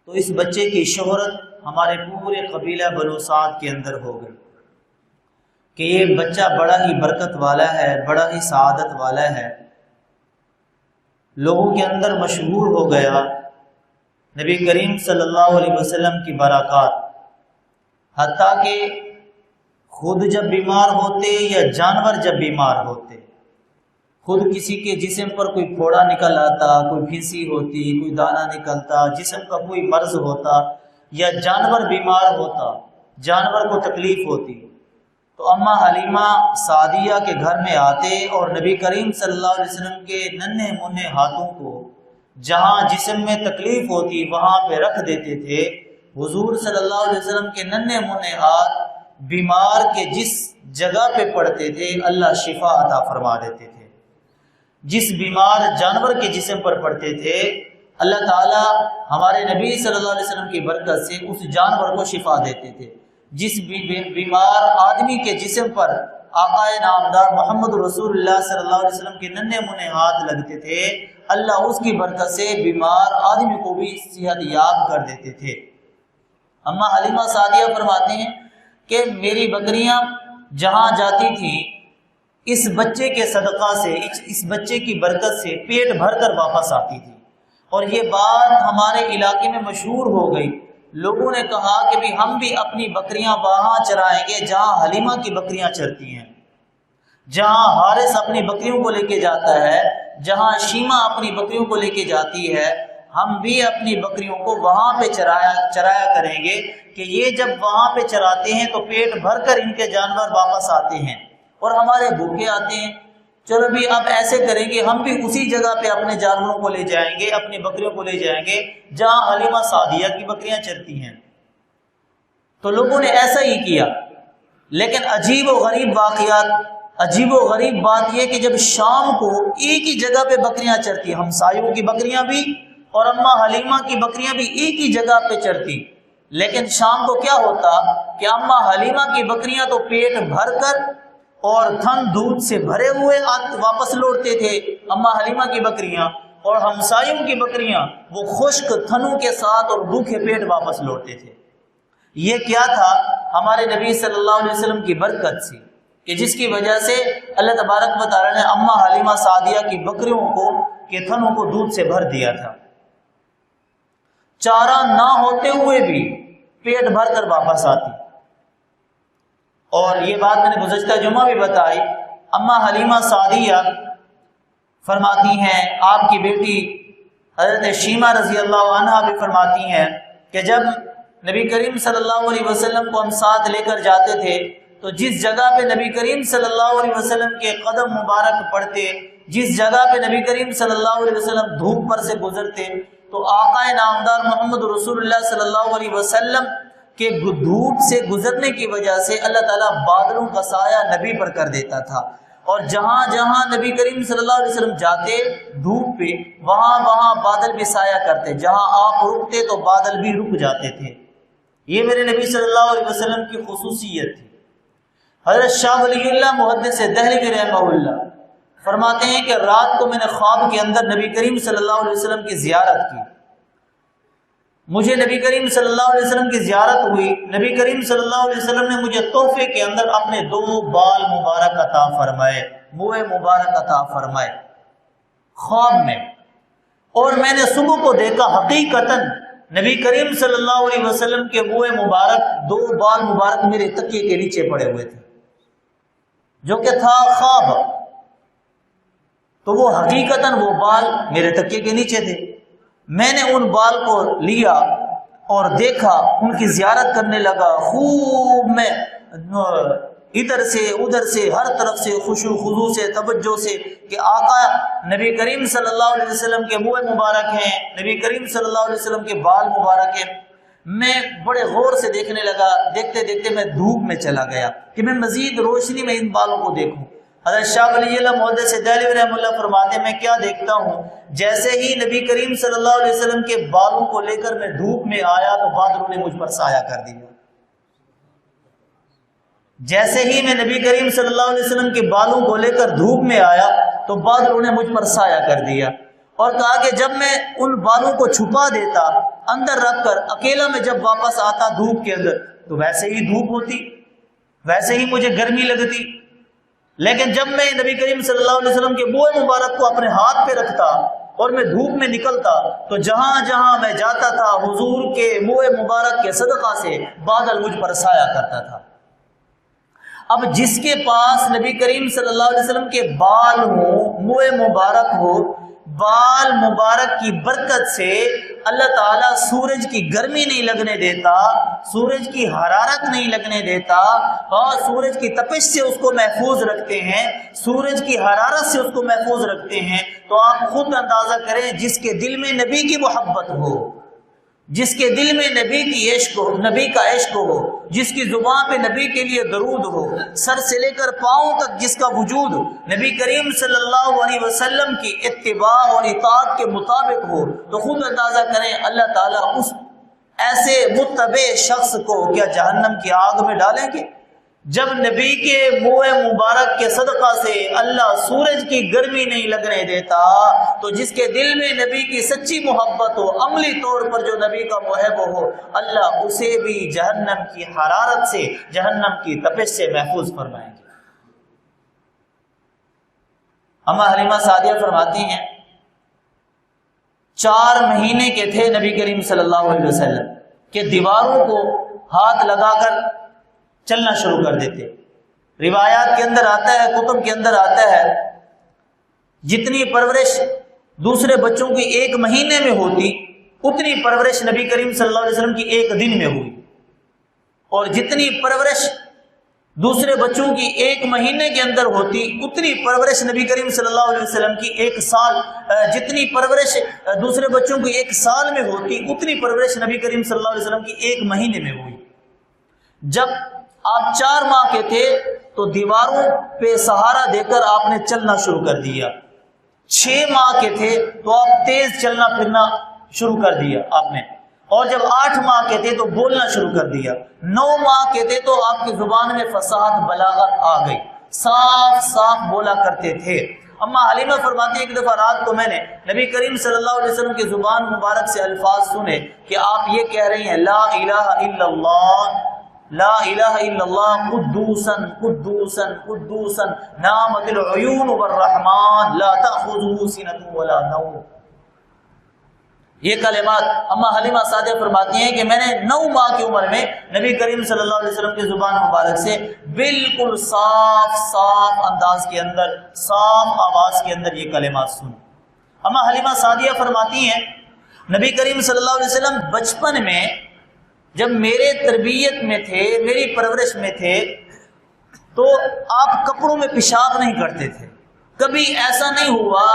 تو اس بچے کی شہرت ہمارے پورے قبیلہ بنو سعد کے اندر ہو گئی کہ یہ بچہ بڑا ہی برکت والا ہے، بڑا ہی سعادت والا ہے، لوگوں کے اندر مشہور ہو گیا نبی کریم صلی اللہ علیہ وسلم کی برکات۔ حتیٰ کہ خود جب بیمار ہوتے یا جانور جب بیمار ہوتے، خود کسی کے جسم پر کوئی پھوڑا نکل آتا، کوئی پھنسی ہوتی، کوئی دانہ نکلتا، جسم کا کوئی مرض ہوتا یا جانور بیمار ہوتا، جانور کو تکلیف ہوتی، تو اماں حلیمہ سعدیہ کے گھر میں آتے اور نبی کریم صلی اللہ علیہ وسلم کے ننھے منھے ہاتھوں کو جہاں جسم میں تکلیف ہوتی وہاں پہ رکھ دیتے تھے۔ حضور صلی اللہ علیہ وسلم کے ننھے منھے ہاتھ بیمار کے جس جگہ پہ پڑتے تھے اللہ شفا عطا فرما دیتے تھے۔ جس بیمار جانور کے جسم پر پڑتے تھے اللہ تعالیٰ ہمارے نبی صلی اللہ علیہ وسلم کی برکت سے اس جانور کو شفا دیتے تھے۔ جس بیمار آدمی کے جسم پر آقا نامدار محمد رسول اللہ صلی اللہ علیہ وسلم کے ننھے منھے ہاتھ لگتے تھے اللہ اس کی برکت سے بیمار آدمی کو بھی صحت یاب کر دیتے تھے۔ اماں حلیمہ سعدیہ فرماتے ہیں کہ میری بکریاں جہاں جاتی تھیں اس بچے کے صدقہ سے، اس بچے کی برکت سے پیٹ بھر کر واپس آتی تھی، اور یہ بات ہمارے علاقے میں مشہور ہو گئی۔ لوگوں نے کہا کہ بھی ہم بھی اپنی بکریاں وہاں چرائیں گے جہاں حلیمہ کی بکریاں چرتی ہیں، جہاں حارث اپنی بکریوں کو لے کے جاتا ہے، جہاں شیمہ اپنی بکریوں کو لے کے جاتی ہے، ہم بھی اپنی بکریوں کو وہاں پہ چرایا کریں گے کہ یہ جب وہاں پہ چراتے ہیں تو پیٹ بھر کر ان کے جانور واپس آتے ہیں اور ہمارے بھوکے آتے ہیں۔ چلو بھی اب ایسے کریں گے ہم بھی اسی جگہ پہ اپنے جانوروں کو لے جائیں گے، اپنی بکریوں کو لے جائیں گے جہاں حلیمہ سعدیہ کی بکریاں چرتی ہیں۔ تو لوگوں نے ایسا ہی کیا، لیکن عجیب و غریب واقعات، عجیب و غریب بات یہ کہ جب شام کو ایک ہی جگہ پہ بکریاں چرتی، ہمسایوں کی بکریاں بھی اور اماں حلیمہ کی بکریاں بھی ایک ہی جگہ پہ چرتی، لیکن شام کو کیا ہوتا کہ اماں حلیمہ کی بکریاں تو پیٹ بھر کر اور تھن دودھ سے بھرے ہوئے واپس لوٹتے تھے اماں حلیمہ کی بکریاں، اور ہمسایوں کی بکریاں وہ خشک تھنوں کے ساتھ اور بھوکے پیٹ واپس لوٹتے تھے۔ یہ کیا تھا؟ ہمارے نبی صلی اللہ علیہ وسلم کی برکت سی، کہ جس کی وجہ سے اللہ تبارک و تعالی نے اماں حلیمہ سعدیہ کی بکریوں کو کے تھنوں کو دودھ سے بھر دیا تھا۔ چارہ نہ ہوتے ہوئے بھی پیٹ بھر کر واپس آتی، اور یہ بات میں نے گزشتہ جمعہ بھی بتائی۔ اماں حلیمہ سعدیہ فرماتی ہیں، آپ کی بیٹی حضرت شیمہ رضی اللہ عنہا بھی فرماتی ہیں کہ جب نبی کریم صلی اللہ علیہ وسلم کو ہم ساتھ لے کر جاتے تھے تو جس جگہ پہ نبی کریم صلی اللہ علیہ وسلم کے قدم مبارک پڑتے، جس جگہ پہ نبی کریم صلی اللہ علیہ وسلم دھوپ پر سے گزرتے، تو آقا نامدار محمد رسول اللہ صلی اللہ علیہ وسلم کہ دھوپ سے گزرنے کی وجہ سے اللہ تعالیٰ بادلوں کا سایہ نبی پر کر دیتا تھا، اور جہاں جہاں نبی کریم صلی اللہ علیہ وسلم جاتے دھوپ پہ وہاں وہاں بادل بھی سایہ کرتے، جہاں آپ رکتے تو بادل بھی رک جاتے تھے۔ یہ میرے نبی صلی اللہ علیہ وسلم کی خصوصیت تھی۔ حضرت شاہ ولی اللہ محدث دہلوی رحمہ اللہ فرماتے ہیں کہ رات کو میں نے خواب کے اندر نبی کریم صلی اللہ علیہ وسلم کی زیارت کی، مجھے نبی کریم صلی اللہ علیہ وسلم کی زیارت ہوئی، نبی کریم صلی اللہ علیہ وسلم نے مجھے تحفے کے اندر اپنے 2 بال مبارک عطا فرمائے، منہ مبارک عطا فرمائے خواب میں، اور میں نے صبح کو دیکھا حقیقتاً نبی کریم صلی اللہ علیہ وسلم کے منہ مبارک 2 بال مبارک میرے تکیے کے نیچے پڑے ہوئے تھے، جو کہ تھا خواب، تو وہ حقیقتاً وہ بال میرے تکیے کے نیچے تھے۔ میں نے ان بال کو لیا اور دیکھا، ان کی زیارت کرنے لگا، خوب میں ادھر سے ادھر سے ہر طرف سے خشوع خضوع سے توجہ سے کہ آقا نبی کریم صلی اللہ علیہ وسلم کے منہ مبارک ہیں، نبی کریم صلی اللہ علیہ وسلم کے بال مبارک ہیں۔ میں بڑے غور سے دیکھنے لگا، دیکھتے دیکھتے میں دھوپ میں چلا گیا کہ میں مزید روشنی میں ان بالوں کو دیکھوں۔ حضرت شاہ ولی اللہ محدث دہلوی رحمہ اللہ فرماتے ہیں میں کیا دیکھتا ہوں، جیسے ہی نبی کریم صلی اللہ علیہ وسلم کے بالوں کو لے کر میں دھوپ میں آیا تو بادلوں نے مجھ پر سایہ کر دیا۔ جیسے ہی میں نبی کریم صلی اللہ علیہ وسلم کے بالوں کو لے کر دھوپ میں آیا تو بادلوں نے مجھ پر سایہ کر دیا، اور کہا کہ جب میں ان بالوں کو چھپا دیتا اندر رکھ کر اکیلا میں جب واپس آتا دھوپ کے اندر تو ویسے ہی دھوپ ہوتی، ویسے ہی مجھے گرمی لگتی، لیکن جب میں نبی کریم صلی اللہ علیہ وسلم کے منہ مبارک کو اپنے ہاتھ پہ رکھتا اور میں دھوپ میں نکلتا تو جہاں جہاں میں جاتا تھا حضور کے منہ مبارک کے صدقہ سے بادل مجھ پر سایہ کرتا تھا۔ اب جس کے پاس نبی کریم صلی اللہ علیہ وسلم کے بال ہو، منہ مبارک ہو، بال مبارک کی برکت سے اللہ تعالیٰ سورج کی گرمی نہیں لگنے دیتا، سورج کی حرارت نہیں لگنے دیتا، اور سورج کی تپش سے اس کو محفوظ رکھتے ہیں، سورج کی حرارت سے اس کو محفوظ رکھتے ہیں۔ تو آپ خود اندازہ کریں، جس کے دل میں نبی کی محبت ہو، جس کے دل میں نبی کی عشق ہو، نبی کا عشق ہو، جس کی زبان پہ نبی کے لیے درود ہو، سر سے لے کر پاؤں تک جس کا وجود نبی کریم صلی اللہ علیہ وسلم کی اتباع اور اطاعت کے مطابق ہو، تو خود اندازہ کریں اللہ تعالیٰ اس ایسے متبع شخص کو کیا جہنم کی آگ میں ڈالیں گے؟ جب نبی کے منہ مبارک کے صدقہ سے اللہ سورج کی گرمی نہیں لگنے دیتا، تو جس کے دل میں نبی کی سچی محبت ہو، عملی طور پر جو نبی کا محب ہو، اللہ اسے بھی جہنم کی حرارت سے، جہنم کی تپش سے محفوظ فرمائیں گے۔ اما حلیمہ سعدیہ فرماتی ہیں 4 مہینے کے تھے نبی کریم صلی اللہ علیہ وسلم کہ دیواروں کو ہاتھ لگا کر چلنا شروع کر دیتے۔ روایات کے اندر آتا ہے، کتب کے اندر آتا ہے، جتنی پرورش دوسرے بچوں کی 1 مہینے میں ہوتی اتنی پرورش نبی کریم صلی اللہ علیہ وسلم کی 1 دن میں ہوئی، اور جتنی پرورش دوسرے بچوں کی 1 مہینے کے اندر ہوتی اتنی پرورش نبی کریم صلی اللہ علیہ وسلم کی 1 سال، جتنی پرورش دوسرے بچوں کی 1 سال میں ہوتی اتنی پرورش نبی کریم صلی اللہ علیہ وسلم کی 1 مہینے میں ہوئی۔ جب آپ 4 ماہ کے تھے تو دیواروں پہ سہارا دے کر آپ نے چلنا شروع کر دیا، 6 ماہ کے تھے تو آپ تیز چلنا پھرنا شروع کر دیا آپ نے، اور جب 8 ماہ کے تھے تو بولنا شروع کر دیا، 9 ماہ کے تھے تو آپ کی زبان میں فصاحت بلاغت آ گئی، صاف صاف بولا کرتے تھے۔ اما حلیمہ فرماتی ہیں ایک دفعہ رات کو میں نے نبی کریم صلی اللہ علیہ وسلم کی زبان مبارک سے الفاظ سنے کہ آپ یہ کہہ رہی ہیں لا الہ الا اللہ، لا الہ الا اللہ قدوسن قدوسن قدوسن نامت العیون والرحمن لا تأخذہ سنۃ ولا نوم۔ یہ کلمات اما حلیمہ سعدیہ فرماتی ہیں کہ میں نے 9 ماہ کی عمر میں نبی کریم صلی اللہ علیہ وسلم کی زبان مبارک سے بالکل صاف صاف انداز کے اندر، صاف آواز کے اندر یہ کلمات سن۔ اما حلیمہ سعدیہ فرماتی ہیں نبی کریم صلی اللہ علیہ وسلم بچپن میں جب میرے تربیت میں تھے، میری پرورش میں تھے، تو آپ کپڑوں میں پیشاب نہیں کرتے تھے، کبھی ایسا نہیں ہوا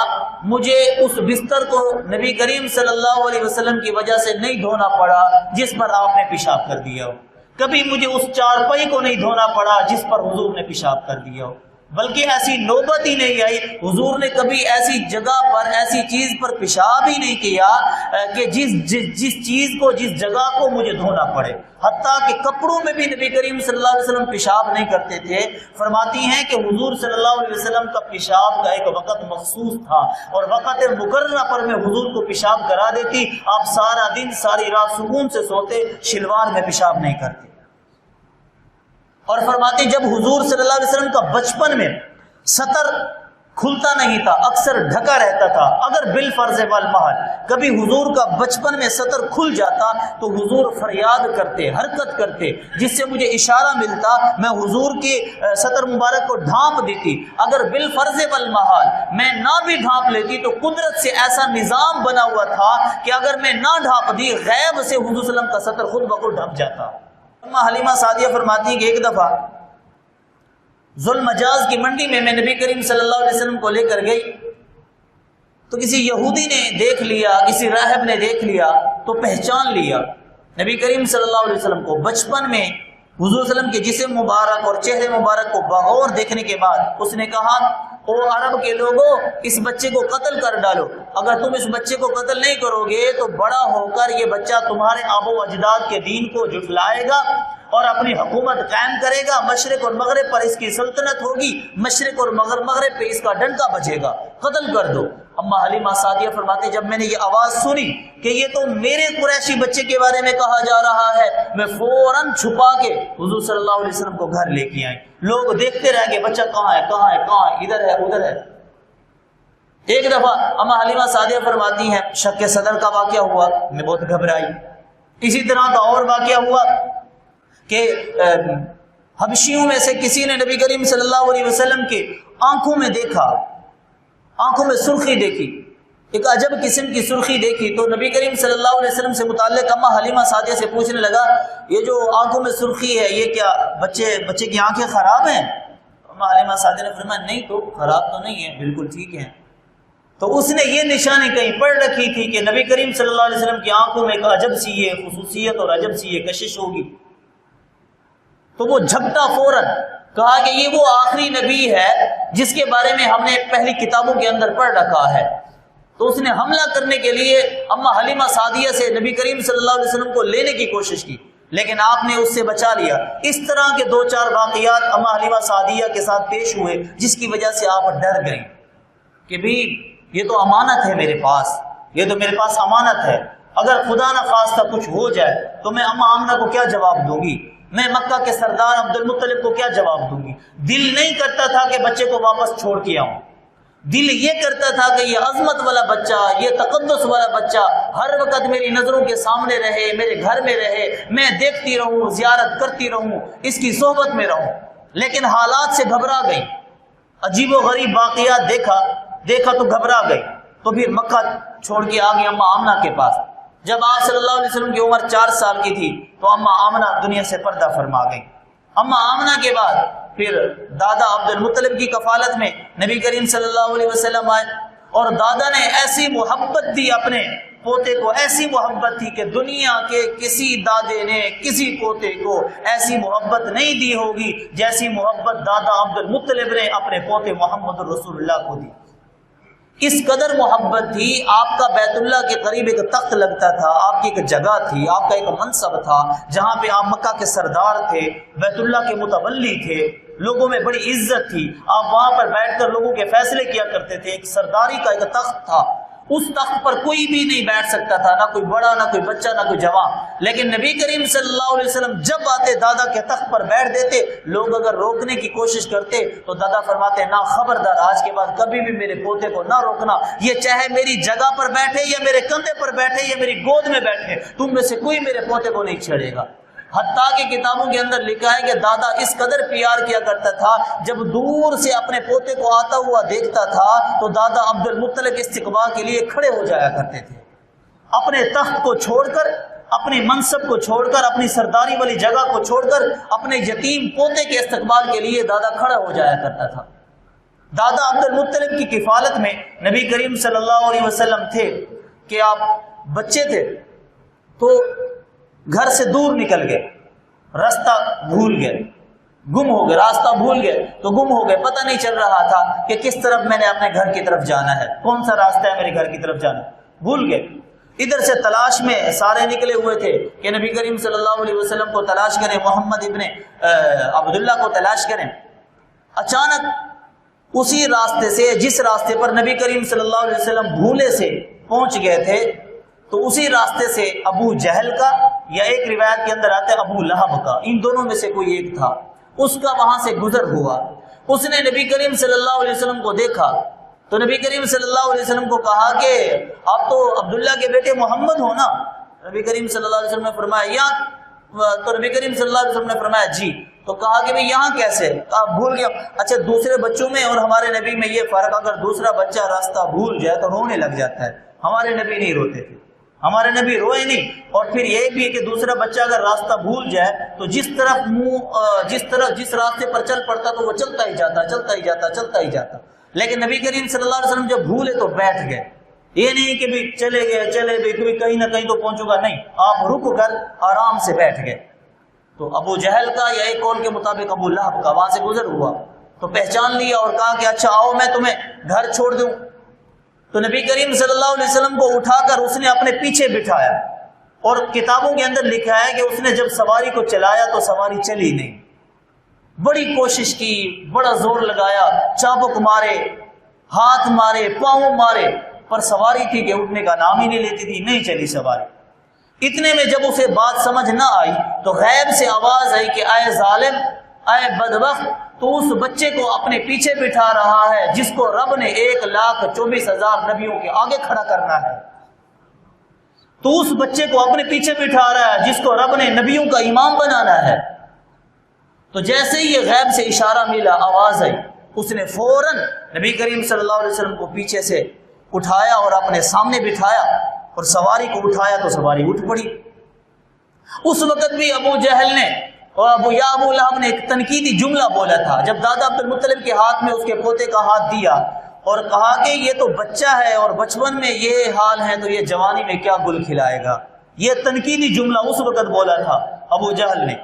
مجھے اس بستر کو نبی کریم صلی اللہ علیہ وسلم کی وجہ سے نہیں دھونا پڑا جس پر آپ نے پیشاب کر دیا ہو، کبھی مجھے اس چارپائی کو نہیں دھونا پڑا جس پر حضور نے پیشاب کر دیا ہو، بلکہ ایسی نوبت ہی نہیں آئی، حضور نے کبھی ایسی جگہ پر، ایسی چیز پر پیشاب ہی نہیں کیا کہ جس چیز کو، جس جگہ کو مجھے دھونا پڑے، حتیٰ کہ کپڑوں میں بھی نبی کریم صلی اللہ علیہ وسلم پیشاب نہیں کرتے تھے۔ فرماتی ہیں کہ حضور صلی اللہ علیہ وسلم کا پیشاب کا ایک وقت مخصوص تھا، اور وقت مقررہ پر میں حضور کو پیشاب کرا دیتی، آپ سارا دن ساری رات سکون سے سوتے، شلوار میں پیشاب نہیں کرتے۔ اور فرماتے جب حضور صلی اللہ علیہ وسلم کا بچپن میں سطر کھلتا نہیں تھا، اکثر ڈھکا رہتا تھا، اگر بالفرض والمحال کبھی حضور کا بچپن میں سطر کھل جاتا تو حضور فریاد کرتے، حرکت کرتے، جس سے مجھے اشارہ ملتا، میں حضور کے سطر مبارک کو ڈھانپ دیتی۔ اگر بالفرض والمحال میں نہ بھی ڈھانپ لیتی تو قدرت سے ایسا نظام بنا ہوا تھا کہ اگر میں نہ ڈھانپ دی، غیب سے حضور صلی اللہ علیہ وسلم کا سطر خود بخود ڈھک جاتا۔ اما حلیمہ سعدیہ فرماتی ہیں کہ ایک دفعہ ذوالمجاز کی منڈی میں نبی کریم صلی اللہ علیہ وسلم کو لے کر گئی تو کسی یہودی نے دیکھ لیا، کسی راہب نے دیکھ لیا تو پہچان لیا نبی کریم صلی اللہ علیہ وسلم کو۔ بچپن میں حضور صلی اللہ علیہ وسلم کے جسم مبارک اور چہرے مبارک کو بغور دیکھنے کے بعد اس نے کہا او عرب کے لوگوں، اس بچے کو قتل کر ڈالو، اگر تم اس بچے کو قتل نہیں کرو گے تو بڑا ہو کر یہ بچہ تمہارے آب و اجداد کے دین کو جھٹلائے گا اور اپنی حکومت قائم کرے گا، مشرق اور مغرب پر اس کی سلطنت ہوگی، مشرق اور مغرب پہ اس کا ڈنکا بجے گا، قتل کر دو۔ اما حلیمہ سعدیہ فرماتے جب میں نے یہ آواز سنی کہ یہ تو میرے قریشی بچے کے بارے میں کہا جا رہا ہے، میں فوراً چھپا کے حضور صلی اللہ علیہ وسلم کو گھر لے کے آئی۔ لوگ دیکھتے رہ گئے بچہ کہاں ہے کہاں ہے کہاں ہے، ادھر ہے ادھر ہے۔ ایک دفعہ اما حلیمہ سعدیہ فرماتی ہیں شق صدر کا واقعہ ہوا، میں بہت گھبرائی۔ اسی طرح کا اور واقعہ ہوا کہ حبشیوں میں سے کسی نے نبی کریم صلی اللہ علیہ وسلم کے آنکھوں میں دیکھا، آنکھوں میں سرخی دیکھی، ایک عجب قسم کی سرخی دیکھی۔ تو نبی کریم صلی اللہ علیہ وسلم سے متعلق اما حلیمہ سعدیہ سے پوچھنے لگا یہ جو آنکھوں میں سرخی ہے یہ کیا بچے کی آنکھیں خراب ہیں؟ اما حلیمہ سعدیہ نے فرمایا نہیں تو خراب تو نہیں ہے، بالکل ٹھیک ہیں۔ تو اس نے یہ نشانی کہیں پڑھ رکھی تھی کہ نبی کریم صلی اللہ علیہ وسلم کی آنکھوں میں ایک عجب سی یہ خصوصیت اور عجب سی یہ کشش ہوگی۔ تو وہ جھپٹا فوراً، کہا کہ یہ وہ آخری نبی ہے جس کے بارے میں ہم نے پہلی کتابوں کے اندر پڑھ رکھا ہے۔ تو اس نے حملہ کرنے کے لیے اما حلیمہ سعدیہ سے نبی کریم صلی اللہ علیہ وسلم کو لینے کی کوشش کی، لیکن آپ نے اس سے بچا لیا۔ اس طرح کے 2-4 واقعات اما حلیمہ سعدیہ کے ساتھ پیش ہوئے جس کی وجہ سے آپ ڈر گئیں کہ بھی یہ تو امانت ہے میرے پاس، یہ تو میرے پاس امانت ہے، اگر خدا نہ خواستہ کچھ ہو جائے تو میں اما آمنہ کو کیا جواب دوں گی، میں مکہ کے سردار عبد المطلب کو کیا جواب دوں گی۔ دل نہیں کرتا تھا کہ بچے کو واپس چھوڑ کے آؤں، دل یہ کرتا تھا کہ یہ عظمت والا بچہ، یہ تقدس والا بچہ ہر وقت میری نظروں کے سامنے رہے، میرے گھر میں رہے، میں دیکھتی رہوں، زیارت کرتی رہوں، اس کی صحبت میں رہوں۔ لیکن حالات سے گھبرا گئی، عجیب و غریب واقعات دیکھا تو گھبرا گئی، تو پھر مکہ چھوڑ کے آ گئی اما آمنہ کے پاس۔ جب آپ صلی اللہ علیہ وسلم کی عمر 4 سال کی تھی تو اما آمنہ دنیا سے پردہ فرما گئی۔ اما آمنہ کے بعد پھر دادا عبد المطلب کی کفالت میں نبی کریم صلی اللہ علیہ وسلم آئے، اور دادا نے ایسی محبت دی اپنے پوتے کو، ایسی محبت تھی کہ دنیا کے کسی دادے نے کسی پوتے کو ایسی محبت نہیں دی ہوگی جیسی محبت دادا عبد المطلب نے اپنے پوتے محمد رسول اللہ کو دی۔ اس قدر محبت تھی، آپ کا بیت اللہ کے قریب ایک تخت لگتا تھا، آپ کی ایک جگہ تھی، آپ کا ایک منصب تھا جہاں پہ آپ مکہ کے سردار تھے، بیت اللہ کے متولی تھے، لوگوں میں بڑی عزت تھی، آپ وہاں پر بیٹھ کر لوگوں کے فیصلے کیا کرتے تھے۔ ایک سرداری کا ایک تخت تھا، اس تخت پر کوئی بھی نہیں بیٹھ سکتا تھا، نہ کوئی بڑا، نہ کوئی بچہ، نہ کوئی جوان۔ لیکن نبی کریم صلی اللہ علیہ وسلم جب آتے دادا کے تخت پر بیٹھ دیتے، لوگ اگر روکنے کی کوشش کرتے تو دادا فرماتے نہ، خبردار، آج کے بعد کبھی بھی میرے پوتے کو نہ روکنا، یہ چاہے میری جگہ پر بیٹھے یا میرے کندھے پر بیٹھے یا میری گود میں بیٹھے، تم میں سے کوئی میرے پوتے کو نہیں چھیڑے گا۔ حتیٰ کہ کتابوں کے اندر لکھا ہے کہ دادا اس قدر پیار کیا کرتا تھا، جب دور سے اپنے پوتے کو آتا ہوا دیکھتا تھا تو دادا عبد المطلب استقبال کے لیے کھڑے ہو جایا کرتے تھے، اپنے تخت کو چھوڑ کر، اپنے منصب کو چھوڑ کر، اپنی سرداری والی جگہ کو چھوڑ کر اپنے یتیم پوتے کے استقبال کے لیے دادا کھڑا ہو جایا کرتا تھا۔ دادا عبد المطلب کی کفالت میں نبی کریم صلی اللہ علیہ وسلم تھے کہ آپ بچے تھے تو گھر سے دور نکل گئے، راستہ بھول گئے، گم ہو گئے، راستہ بھول گئے تو گم ہو گئے، پتہ نہیں چل رہا تھا کہ کس طرف میں نے اپنے گھر کی طرف جانا ہے، کون سا راستہ ہے میرے گھر کی طرف جانا، بھول گئے۔ ادھر سے تلاش میں سارے نکلے ہوئے تھے کہ نبی کریم صلی اللہ علیہ وسلم کو تلاش کریں، محمد ابن عبداللہ کو تلاش کریں۔ اچانک اسی راستے سے، جس راستے پر نبی کریم صلی اللہ علیہ وسلم بھولے سے پہنچ گئے تھے، تو اسی راستے سے ابو جہل کا، یا ایک روایت کے اندر آتا ہے ابو لہب کا، ان دونوں میں سے کوئی ایک تھا، اس کا وہاں سے گزر ہوا۔ اس نے نبی کریم صلی اللہ علیہ وسلم کو دیکھا تو نبی کریم صلی اللہ علیہ وسلم کو کہا کہ آپ تو عبداللہ کے بیٹے محمد ہو نا؟ نبی کریم صلی اللہ علیہ وسلم نے فرمایا یہاں، تو نبی کریم صلی اللہ علیہ وسلم نے فرمایا جی۔ تو کہا کہ بھئی یہاں کیسے؟ آپ بھول گیا؟ اچھا، دوسرے بچوں میں اور ہمارے نبی میں یہ فرق، اگر دوسرا بچہ راستہ بھول جائے تو رونے لگ جاتا ہے، ہمارے نبی نہیں روتے تھے، ہمارے نبی روئے نہیں۔ اور پھر یہ بھی ہے کہ دوسرا بچہ اگر راستہ بھول جائے تو جس راستے پر چل پڑتا تو وہ چلتا ہی جاتا۔ لیکن نبی کریم صلی اللہ علیہ وسلم جب بھولے تو بیٹھ گئے، یہ نہیں کہ بھی چلے گئے کبھی کہیں نہ کہیں تو پہنچوں گا، نہیں، آپ رک کر آرام سے بیٹھ گئے۔ تو ابو جہل کا، یا ایک قول کے مطابق ابو لہب کا، وہاں سے گزر ہوا تو پہچان لیا اور کہا کہ اچھا آؤ میں تمہیں گھر چھوڑ دوں۔ تو نبی کریم صلی اللہ علیہ وسلم کو اٹھا کر اس نے اپنے پیچھے بٹھایا، اور کتابوں کے اندر لکھا ہے کہ اس نے جب سواری کو چلایا تو سواری چلی نہیں، بڑی کوشش کی، بڑا زور لگایا، چابک مارے، ہاتھ مارے، پاؤں مارے، پر سواری تھی کہ اٹھنے کا نام ہی نہیں لیتی تھی، نہیں چلی سواری۔ اتنے میں جب اسے بات سمجھ نہ آئی تو غیب سے آواز آئی کہ اے ظالم، اے بدبخت، تو اس بچے کو اپنے پیچھے بٹھا رہا ہے جس کو رب نے 1,24,000 نبیوں کے آگے کھڑا کرنا ہے۔ تو اس بچے کو اپنے پیچھے بٹھا رہا ہے جس کو رب نے نبیوں کا امام بنانا ہے۔ تو جیسے ہی یہ غیب سے اشارہ ملا، آواز آئی، اس نے فوراً نبی کریم صلی اللہ علیہ وسلم کو پیچھے سے اٹھایا اور اپنے سامنے بٹھایا اور سواری کو اٹھایا تو سواری اٹھ پڑی۔ اس وقت بھی ابو جہل نے اور ابو لہب نے ایک تنقیدی جملہ بولا تھا جب دادا عبد المطلب کے ہاتھ میں اس کے پوتے کا ہاتھ دیا اور کہا کہ یہ تو بچہ ہے اور بچپن میں یہ حال ہے تو یہ جوانی میں کیا گل کھلائے گا۔ یہ تنقیدی جملہ اس وقت بولا تھا ابو جہل نے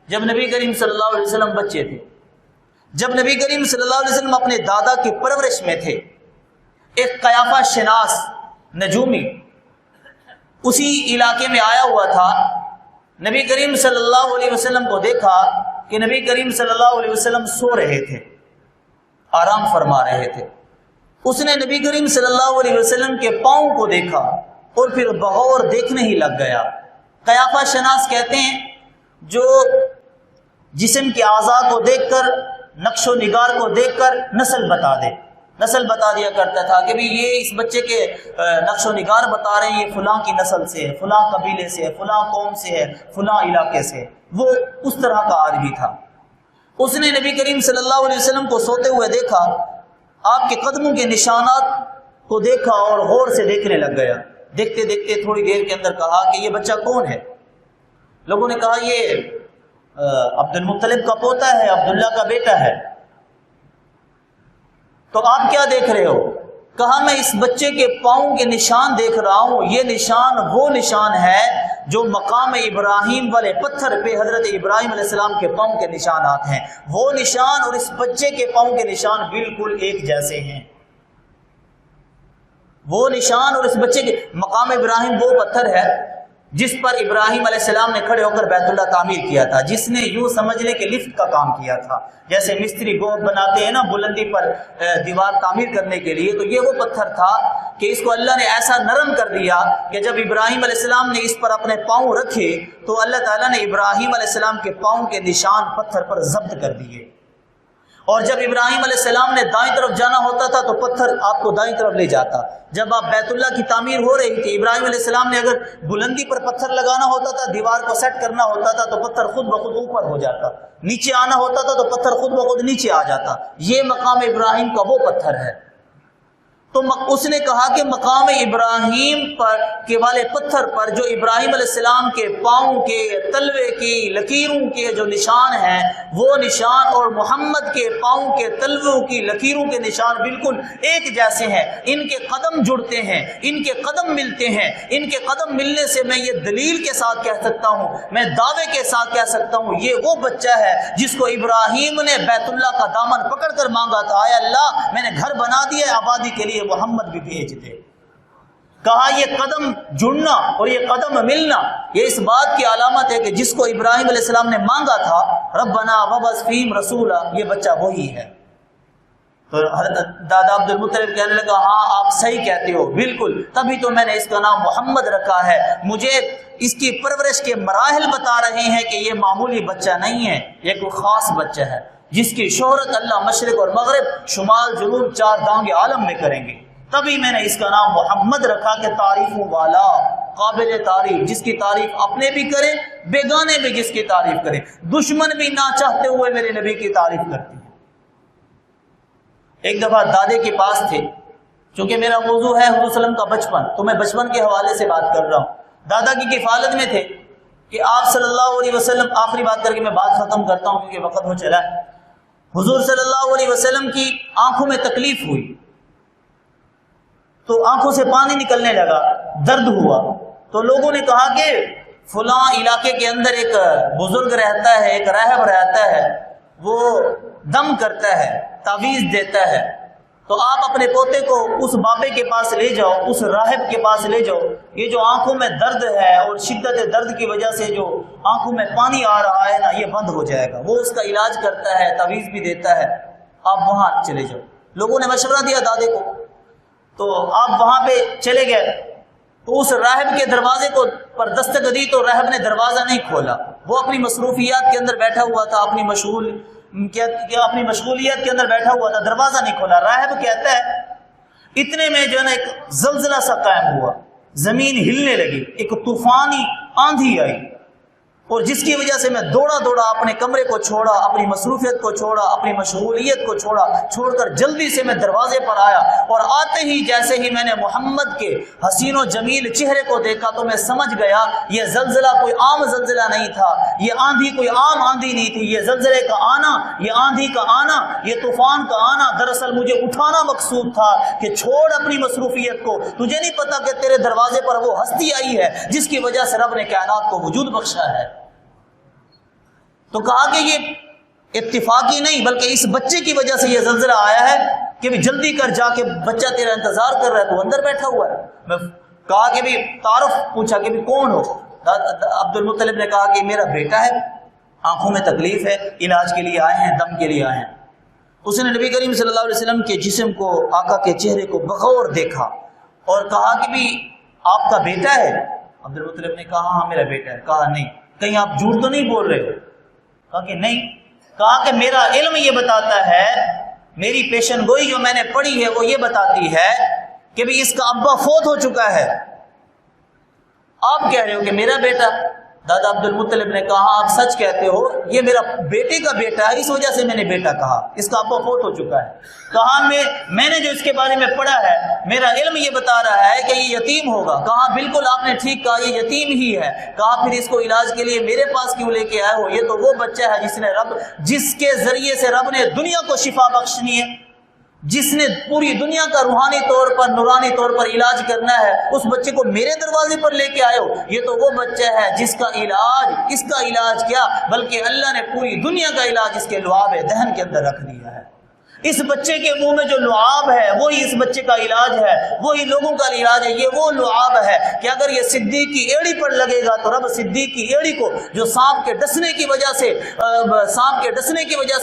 جب نبی کریم صلی اللہ علیہ وسلم بچے تھے، جب نبی کریم صلی اللہ علیہ وسلم اپنے دادا کی پرورش میں تھے۔ ایک قیافہ شناس نجومی اسی علاقے میں آیا ہوا تھا، نبی کریم صلی اللہ علیہ وسلم کو دیکھا کہ نبی کریم صلی اللہ علیہ وسلم سو رہے تھے، آرام فرما رہے تھے۔ اس نے نبی کریم صلی اللہ علیہ وسلم کے پاؤں کو دیکھا اور پھر بغور دیکھنے ہی لگ گیا۔ قیافہ شناس کہتے ہیں جو جسم کے اعضاء کو دیکھ کر، نقش و نگار کو دیکھ کر نسل بتا دے، نسل بتا دیا کرتا تھا کہ بھی یہ اس بچے کے نقش و نگار بتا رہے ہیں، یہ فلاں کی نسل سے ہے، فلاں قبیلے سے ہے، فلاں قوم سے ہے، فلاں علاقے سے۔ وہ اس طرح کا آدمی تھا۔ اس نے نبی کریم صلی اللہ علیہ وسلم کو سوتے ہوئے دیکھا، آپ کے قدموں کے نشانات کو دیکھا اور غور سے دیکھنے لگ گیا۔ دیکھتے دیکھتے تھوڑی دیر کے اندر کہا کہ یہ بچہ کون ہے؟ لوگوں نے کہا یہ عبد المطلب کا پوتا ہے، عبداللہ کا بیٹا ہے۔ تو آپ کیا دیکھ رہے ہو؟ کہا میں اس بچے کے پاؤں کے نشان دیکھ رہا ہوں، یہ نشان وہ نشان ہے جو مقام ابراہیم والے پتھر پہ حضرت ابراہیم علیہ السلام کے پاؤں کے نشانات ہیں، وہ نشان اور اس بچے کے پاؤں کے نشان بالکل ایک جیسے ہیں۔ وہ نشان اور اس بچے کے مقام ابراہیم وہ پتھر ہے جس پر ابراہیم علیہ السلام نے کھڑے ہو کر بیت اللہ تعمیر کیا تھا، جس نے یوں سمجھ لے کہ لفٹ کا کام کیا تھا، جیسے مستری گود بناتے ہیں نا بلندی پر دیوار تعمیر کرنے کے لیے، تو یہ وہ پتھر تھا کہ اس کو اللہ نے ایسا نرم کر دیا کہ جب ابراہیم علیہ السلام نے اس پر اپنے پاؤں رکھے تو اللہ تعالیٰ نے ابراہیم علیہ السلام کے پاؤں کے نشان پتھر پر ضبط کر دیے۔ اور جب ابراہیم علیہ السلام نے دائیں طرف جانا ہوتا تھا تو پتھر آپ کو دائیں طرف لے جاتا۔ جب آپ بیت اللہ کی تعمیر ہو رہی تھی، ابراہیم علیہ السلام نے اگر بلندی پر پتھر لگانا ہوتا تھا، دیوار کو سیٹ کرنا ہوتا تھا تو پتھر خود بخود اوپر ہو جاتا، نیچے آنا ہوتا تھا تو پتھر خود بخود نیچے آ جاتا۔ یہ مقام ابراہیم کا وہ پتھر ہے۔ تو اس نے کہا کہ مقام ابراہیم پر کے والے پتھر پر جو ابراہیم علیہ السلام کے پاؤں کے تلوے کی لکیروں کے جو نشان ہیں، وہ نشان اور محمد کے پاؤں کے تلووں کی لکیروں کے نشان بالکل ایک جیسے ہیں۔ ان کے قدم جڑتے ہیں، ان کے قدم ملتے ہیں۔ ان کے قدم ملنے سے میں یہ دلیل کے ساتھ کہہ سکتا ہوں، میں دعوے کے ساتھ کہہ سکتا ہوں، یہ وہ بچہ ہے جس کو ابراہیم نے بیت اللہ کا دامن پکڑ کر مانگا تھا، اے اللہ میں نے گھر بنا دیا، آبادی کے لیے محمد بھی بھیج دے۔ کہا یہ قدم جڑنا اور یہ قدم ملنا یہ اس بات کی علامت ہے کہ جس کو ابراہیم علیہ السلام نے مانگا تھا، ربنا وبعث فیہم رسولا، یہ بچہ وہی ہے۔ تو دادا عبد المطلب کہنے لگا ہاں آپ صحیح کہتے ہو، بالکل، تبھی تو میں نے اس کا نام محمد رکھا ہے۔ مجھے اس کی پرورش کے مراحل بتا رہے ہیں کہ یہ معمولی بچہ نہیں ہے، یہ کوئی خاص بچہ ہے جس کی شہرت اللہ مشرق اور مغرب، شمال جنوب، چار دانگ عالم میں کریں گے۔ تبھی میں نے اس کا نام محمد رکھا کہ تعریفوں والا، قابل تعریف، جس کی تعریف اپنے بھی کریں، بیگانے بھی جس کی تعریف کریں، دشمن بھی نہ چاہتے ہوئے میرے نبی کی تعریف کرتے ہیں۔ ایک دفعہ دادے کے پاس تھے، چونکہ میرا موضوع ہے حضور صلی اللہ علیہ وسلم کا بچپن، تو میں بچپن کے حوالے سے بات کر رہا ہوں۔ دادا کی کفالت میں تھے کہ آپ صلی اللہ علیہ وسلم، آخری بات کر کے میں بات ختم کرتا ہوں کیونکہ وقت ہو چلا ہے، حضور صلی اللہ علیہ وسلم کی آنکھوں میں تکلیف ہوئی تو آنکھوں سے پانی نکلنے لگا، درد ہوا، تو لوگوں نے کہا کہ فلاں علاقے کے اندر ایک بزرگ رہتا ہے، ایک راہب رہتا ہے، وہ دم کرتا ہے، تعویذ دیتا ہے، تو آپ اپنے پوتے کو اس بابے کے پاس لے جاؤ، اس راہب کے پاس لے جاؤ، یہ جو آنکھوں میں درد ہے اور شدت درد کی وجہ سے جو آنکھوں میں پانی آ رہا ہے نا، یہ بند ہو جائے گا، وہ اس کا علاج کرتا ہے، تعویذ بھی دیتا ہے، آپ وہاں چلے جاؤ۔ لوگوں نے مشورہ دیا دادے کو، تو آپ وہاں پہ چلے گئے، تو اس راہب کے دروازے کو پر دستک دی تو راہب نے دروازہ نہیں کھولا، وہ اپنی مصروفیات کے اندر بیٹھا ہوا تھا، اپنی مشغولیت کے اندر بیٹھا ہوا تھا، دروازہ نہیں کھولا۔ راہب کہتا ہے اتنے میں جو ہے نا ایک زلزلہ سا قائم ہوا، زمین ہلنے لگی، ایک طوفانی آندھی آئی، اور جس کی وجہ سے میں دوڑا اپنے کمرے کو چھوڑا، اپنی مصروفیت کو چھوڑا، اپنی مشغولیت کو چھوڑ کر جلدی سے میں دروازے پر آیا، اور آتے ہی جیسے ہی میں نے محمد کے حسین و جمیل چہرے کو دیکھا تو میں سمجھ گیا یہ زلزلہ کوئی عام زلزلہ نہیں تھا، یہ آندھی کوئی عام آندھی نہیں تھی، یہ زلزلے کا آنا، یہ آندھی کا آنا، یہ طوفان کا آنا دراصل مجھے اٹھانا مقصود تھا کہ چھوڑ اپنی مصروفیت کو، تجھے نہیں پتا کہ تیرے دروازے پر وہ ہستی آئی ہے جس کی وجہ سے رب نے کائنات کو وجود بخشا ہے۔ تو کہا کہ یہ اتفاقی نہیں بلکہ اس بچے کی وجہ سے یہ زلزلہ آیا ہے کہ بھی جلدی کر جا کے بچہ تیرا انتظار کر رہا ہے، تو اندر بیٹھا ہوا ہے۔ میں کہا کہ بھی تعارف پوچھا کہ بھی کون ہو؟ عبد المطلب نے کہا کہ میرا بیٹا ہے، آنکھوں میں تکلیف ہے، علاج کے لیے آئے ہیں، دم کے لیے آئے ہیں۔ اس نے نبی کریم صلی اللہ علیہ وسلم کے جسم کو، آقا کے چہرے کو بغور دیکھا اور کہا کہ بھی آپ کا بیٹا ہے؟ عبد المطلب نے کہا ہاں میرا بیٹا ہے۔ کہا نہیں، کہیں آپ جھوٹ تو نہیں بول رہے ہو؟ کہا کہ نہیں۔ کہا کہ میرا علم یہ بتاتا ہے، میری پیشن گوئی جو میں نے پڑھی ہے وہ یہ بتاتی ہے کہ بھی اس کا ابا فوت ہو چکا ہے، آپ کہہ رہے ہو کہ میرا بیٹا؟ دادا عبد المطلب نے کہا آپ سچ کہتے ہو، یہ میرا بیٹے کا بیٹا ہے، اس وجہ سے میں نے بیٹا کہا، اس کا ابا فوت ہو چکا ہے۔ کہا میں نے جو اس کے بارے میں پڑھا ہے، میرا علم یہ بتا رہا ہے کہ یہ یتیم ہوگا۔ کہا بالکل آپ نے ٹھیک کہا، یہ یتیم ہی ہے۔ کہا پھر اس کو علاج کے لیے میرے پاس کیوں لے کے آئے ہو؟ یہ تو وہ بچہ ہے جس کے ذریعے سے رب نے دنیا کو شفا بخشنی ہے، جس نے پوری دنیا کا روحانی طور پر، نورانی طور پر علاج کرنا ہے، اس بچے کو میرے دروازے پر لے کے آئے ہو۔ یہ تو وہ بچہ ہے جس کا علاج، اس کا علاج کیا بلکہ اللہ نے پوری دنیا کا علاج اس کے لعاب دہن کے اندر رکھ دیا ہے۔ اس بچے کے منہ میں جو لعاب ہے وہی اس بچے کا علاج ہے، وہی لوگوں کا علاج ہے۔ یہ وہ لعاب ہے کہ اگر یہ صدیق کی ایڑی پر لگے گا تو رب صدیق کی ایڑی کو، جو سانپ کے ڈسنے کی وجہ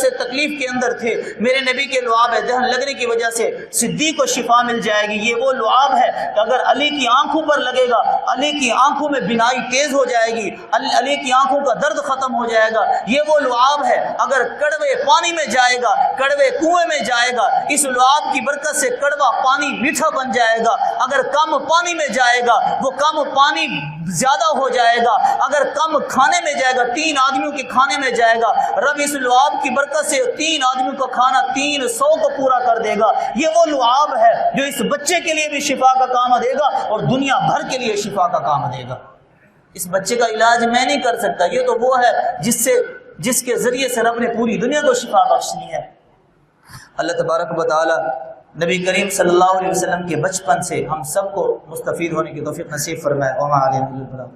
سے تکلیف کے اندر تھے، میرے نبی کے لعاب دہن لگنے کی وجہ سے صدیق کو شفا مل جائے گی۔ یہ وہ لعاب ہے کہ اگر علی کی آنکھوں پر لگے گا، علی کی آنکھوں میں بینائی تیز ہو جائے گی، علی کی آنکھوں کا درد ختم ہو جائے گا۔ یہ وہ لعاب ہے اگر کڑوے پانی میں جائے گا، کڑوے کنویں میں جائے گا، اس لعاب کی برکت سے کڑوا پانی میٹھا بن جائے گا۔ اگر کم پانی میں جائے گا، وہ کم پانی زیادہ ہو جائے گا۔ اگر کم کھانے میں جائے گا، 3 آدمیوں کے کھانے میں جائے گا، رب اس لعاب کی برکت سے 3 آدمیوں کا کھانا 300 کو پورا کر دے گا۔ یہ وہ لعاب ہے جو اس بچے کے لیے بھی شفا کا کام دے گا اور دنیا بھر کے لیے شفا کا کام دے گا۔ اس بچے کا علاج میں نہیں کر سکتا، یہ تو وہ ہے جس کے ذریعے سے رب نے پوری دنیا کو شفا بخشنی ہے۔ اللہ تبارک و تعالی نبی کریم صلی اللہ علیہ وسلم کے بچپن سے ہم سب کو مستفید ہونے کی توفیق نصیب فرمائے۔ وما علینا الا البلاغ۔